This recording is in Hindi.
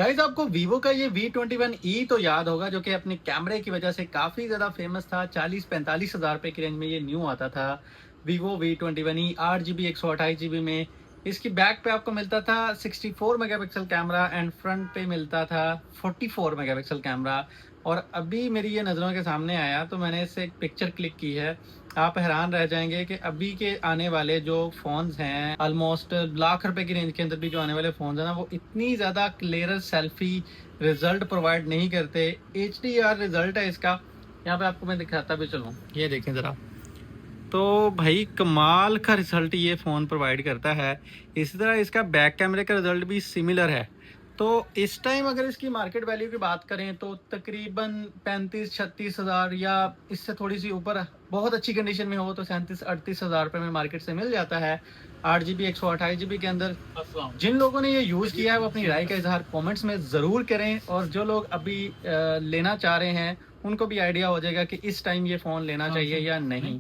गाइस आपको वीवो का ये V21e तो याद होगा, जो कि अपने कैमरे की वजह से काफ़ी ज़्यादा फेमस था। 40-45 हज़ार रुपए की रेंज में ये न्यू आता था। वीवो V21e 8GB 128GB में। इसकी बैक पे आपको मिलता था 64 मेगापिक्सल कैमरा एंड फ्रंट पे मिलता था 44 मेगापिक्सल कैमरा। और अभी मेरी ये नज़रों के सामने आया तो मैंने इससे एक पिक्चर क्लिक की है। आप हैरान रह जाएंगे कि अभी के आने वाले जो फ़ोन्स हैं, ऑलमोस्ट लाख रुपए की रेंज के अंदर भी जो आने वाले फ़ोन्स हैं ना, वो इतनी ज़्यादा क्लियर सेल्फी रिजल्ट प्रोवाइड नहीं करते। HDR रिजल्ट है इसका। यहाँ पे आपको मैं दिखाता भी चलूँ, ये देखें ज़रा। तो भाई कमाल का रिजल्ट ये फ़ोन प्रोवाइड करता है। इसी तरह इसका बैक कैमरे का रिजल्ट भी सिमिलर है। तो इस टाइम अगर इसकी मार्केट वैल्यू की बात करें तो तकरीबन 35-36 हज़ार या इससे थोड़ी सी ऊपर, बहुत अच्छी कंडीशन में हो तो 37-38 हज़ार रुपये में मार्केट से मिल जाता है 8GB 128GB के अंदर। जिन लोगों ने ये यूज़ किया है वो अपनी राय का इजहार कमेंट्स में ज़रूर करें, और जो लोग अभी लेना चाह रहे हैं उनको भी आइडिया हो जाएगा कि इस टाइम ये फ़ोन लेना चाहिए या नहीं।